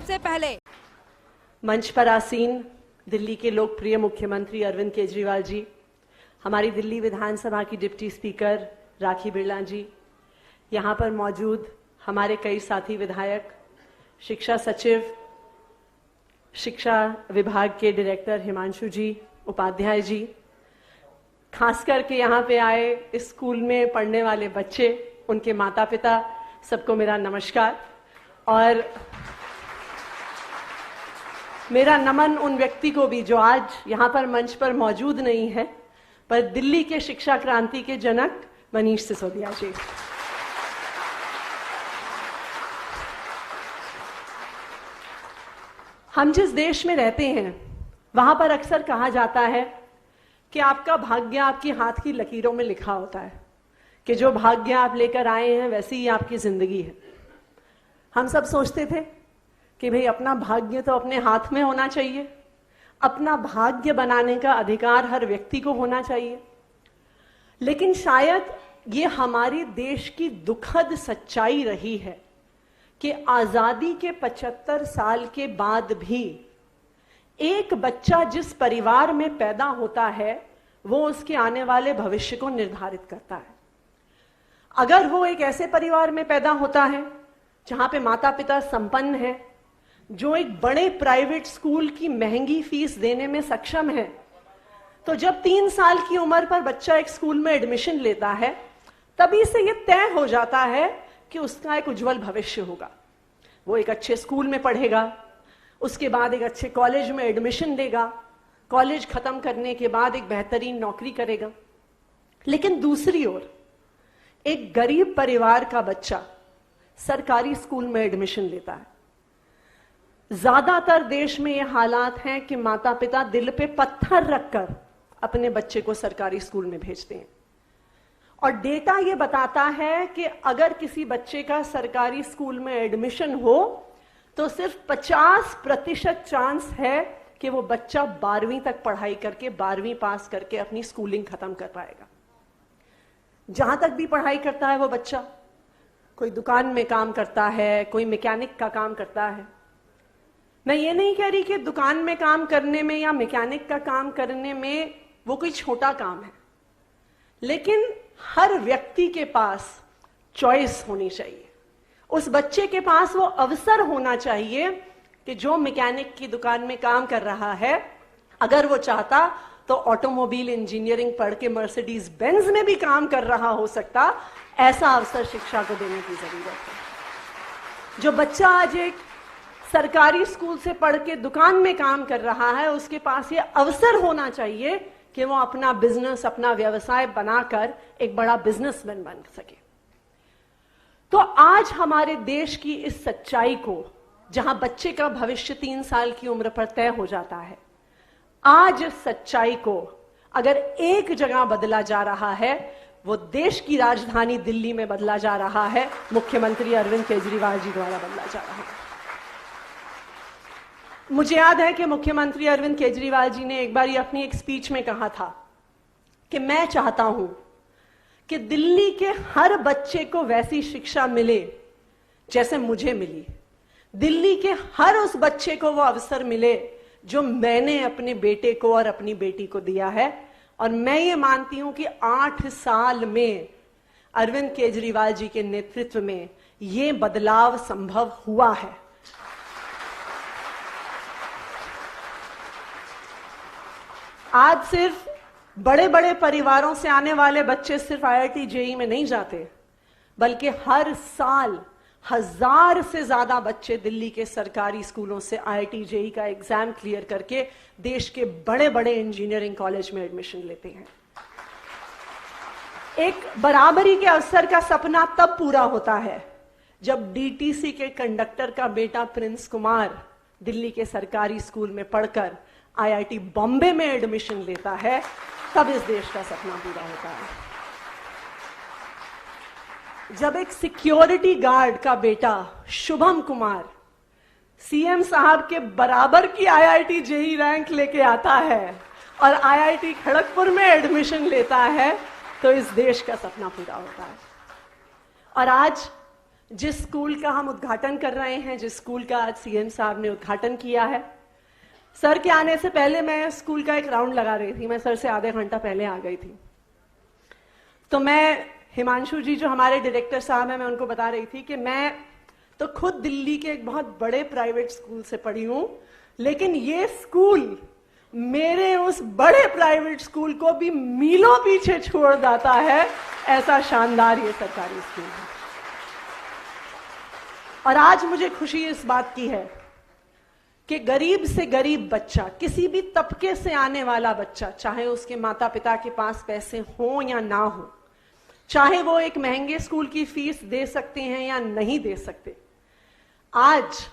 सबसे पहले मंच पर आसीन दिल्ली के लोकप्रिय मुख्यमंत्री अरविंद केजरीवाल जी, हमारी दिल्ली विधानसभा की डिप्टी स्पीकर राखी बिरला जी, यहाँ पर मौजूद हमारे कई साथी विधायक, शिक्षा सचिव, शिक्षा विभाग के डायरेक्टर हिमांशु जी, उपाध्याय जी, खास करके यहाँ पे आए इस स्कूल में पढ़ने वाले बच्चे, उनके माता पिता, सबको मेरा नमस्कार। और मेरा नमन उन व्यक्ति को भी जो आज यहाँ पर मंच पर मौजूद नहीं है, पर दिल्ली के शिक्षा क्रांति के जनक मनीष सिसोदिया जी। हम जिस देश में रहते हैं वहां पर अक्सर कहा जाता है कि आपका भाग्य आपकी हाथ की लकीरों में लिखा होता है, कि जो भाग्य आप लेकर आए हैं वैसी ही आपकी जिंदगी है। हम सब सोचते थे कि भाई अपना भाग्य तो अपने हाथ में होना चाहिए, अपना भाग्य बनाने का अधिकार हर व्यक्ति को होना चाहिए। लेकिन शायद ये हमारे देश की दुखद सच्चाई रही है कि आजादी के 75 साल के बाद भी एक बच्चा जिस परिवार में पैदा होता है वो उसके आने वाले भविष्य को निर्धारित करता है। अगर वो एक ऐसे परिवार में पैदा होता है जहां पे माता पिता संपन्न है, जो एक बड़े प्राइवेट स्कूल की महंगी फीस देने में सक्षम है, तो जब 3 साल की उम्र पर बच्चा एक स्कूल में एडमिशन लेता है तभी से ये तय हो जाता है कि उसका एक उज्जवल भविष्य होगा। वो एक अच्छे स्कूल में पढ़ेगा, उसके बाद एक अच्छे कॉलेज में एडमिशन लेगा, कॉलेज खत्म करने के बाद एक बेहतरीन नौकरी करेगा। लेकिन दूसरी ओर एक गरीब परिवार का बच्चा सरकारी स्कूल में एडमिशन लेता है। ज्यादातर देश में यह हालात हैं कि माता पिता दिल पे पत्थर रखकर अपने बच्चे को सरकारी स्कूल में भेजते हैं। और डेटा ये बताता है कि अगर किसी बच्चे का सरकारी स्कूल में एडमिशन हो तो सिर्फ 50% चांस है कि वो बच्चा 12वीं तक पढ़ाई करके 12वीं पास करके अपनी स्कूलिंग खत्म कर पाएगा। जहां तक भी पढ़ाई करता है वो बच्चा, कोई दुकान में काम करता है, कोई मैकेनिक का काम करता है। मैं ये नहीं कह रही कि दुकान में काम करने में या मैकेनिक का काम करने में वो कोई छोटा काम है, लेकिन हर व्यक्ति के पास चॉइस होनी चाहिए। उस बच्चे के पास वो अवसर होना चाहिए कि जो मैकेनिक की दुकान में काम कर रहा है, अगर वो चाहता तो ऑटोमोबाइल इंजीनियरिंग पढ़ के मर्सिडीज बेंज में भी काम कर रहा हो सकता। ऐसा अवसर शिक्षा को देने की जरूरत है। जो बच्चा आज एक सरकारी स्कूल से पढ़ के दुकान में काम कर रहा है, उसके पास ये अवसर होना चाहिए कि वो अपना बिजनेस, अपना व्यवसाय बनाकर एक बड़ा बिजनेसमैन बन सके। तो आज हमारे देश की इस सच्चाई को, जहां बच्चे का भविष्य 3 साल की उम्र पर तय हो जाता है, आज इस सच्चाई को अगर एक जगह बदला जा रहा है वो देश की राजधानी दिल्ली में बदला जा रहा है, मुख्यमंत्री अरविंद केजरीवाल जी द्वारा बदला जा रहा है। मुझे याद है कि मुख्यमंत्री अरविंद केजरीवाल जी ने एक बार अपनी एक स्पीच में कहा था कि मैं चाहता हूं कि दिल्ली के हर बच्चे को वैसी शिक्षा मिले जैसे मुझे मिली। दिल्ली के हर उस बच्चे को वो अवसर मिले जो मैंने अपने बेटे को और अपनी बेटी को दिया है। और मैं ये मानती हूं कि 8 साल में अरविंद केजरीवाल जी के नेतृत्व में ये बदलाव संभव हुआ है। आज सिर्फ बड़े बड़े परिवारों से आने वाले बच्चे सिर्फ IIT JEE में नहीं जाते, बल्कि हर साल 1000 से ज्यादा बच्चे दिल्ली के सरकारी स्कूलों से IIT JEE का एग्जाम क्लियर करके देश के बड़े बड़े इंजीनियरिंग कॉलेज में एडमिशन लेते हैं। एक बराबरी के अवसर का सपना तब पूरा होता है जब DTC के कंडक्टर का बेटा प्रिंस कुमार दिल्ली के सरकारी स्कूल में पढ़कर IIT बॉम्बे में एडमिशन लेता है, तब इस देश का सपना पूरा होता है। जब एक सिक्योरिटी गार्ड का बेटा शुभम कुमार CM साहब के बराबर की IIT JEE रैंक लेके आता है और IIT खड़गपुर में एडमिशन लेता है, तो इस देश का सपना पूरा होता है। और आज जिस स्कूल का हम उद्घाटन कर रहे हैं, जिस स्कूल का आज सीएम साहब ने उद्घाटन किया है, सर के आने से पहले मैं स्कूल का एक राउंड लगा रही थी। मैं सर से आधे घंटा पहले आ गई थी। तो मैं हिमांशु जी जो हमारे डायरेक्टर साहब हैं, मैं उनको बता रही थी कि मैं तो खुद दिल्ली के एक बहुत बड़े प्राइवेट स्कूल से पढ़ी हूं, लेकिन ये स्कूल मेरे उस बड़े प्राइवेट स्कूल को भी मीलों पीछे छोड़ जाता है। ऐसा शानदार ये सरकारी स्कूल है। और आज मुझे खुशी इस बात की है कि गरीब से गरीब बच्चा, किसी भी तबके से आने वाला बच्चा, चाहे उसके माता पिता के पास पैसे हों या ना हो, चाहे वो एक महंगे स्कूल की फीस दे सकते हैं या नहीं दे सकते, आज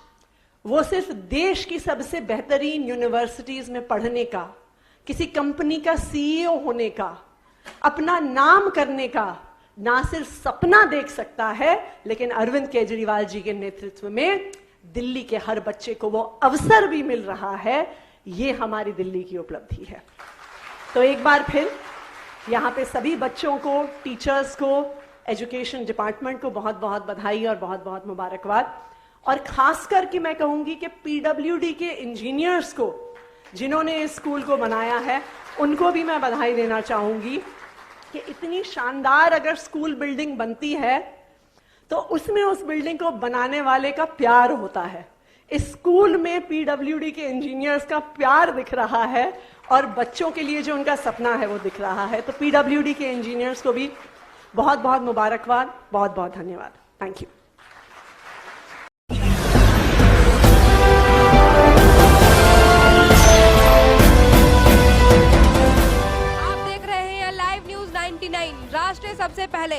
वो सिर्फ देश की सबसे बेहतरीन यूनिवर्सिटीज में पढ़ने का, किसी कंपनी का सीईओ होने का, अपना नाम करने का ना सिर्फ सपना देख सकता है, लेकिन अरविंद केजरीवाल जी के नेतृत्व में दिल्ली के हर बच्चे को वो अवसर भी मिल रहा है। ये हमारी दिल्ली की उपलब्धि है। तो एक बार फिर यहाँ पे सभी बच्चों को, टीचर्स को, एजुकेशन डिपार्टमेंट को बहुत बहुत बधाई और बहुत बहुत मुबारकबाद। और खासकर कि मैं कहूंगी कि पीडब्ल्यूडी के इंजीनियर्स को, जिन्होंने इस स्कूल को बनाया है, उनको भी मैं बधाई देना चाहूंगी कि इतनी शानदार अगर स्कूल बिल्डिंग बनती है तो उसमें उस बिल्डिंग को बनाने वाले का प्यार होता है। इस स्कूल में पीडब्ल्यूडी के इंजीनियर्स का प्यार दिख रहा है और बच्चों के लिए जो उनका सपना है वो दिख रहा है। तो पीडब्ल्यूडी के इंजीनियर्स को भी बहुत बहुत मुबारकबाद, बहुत बहुत धन्यवाद। Thank you. आप देख रहे हैं लाइव न्यूज 99, राष्ट्र सबसे पहले।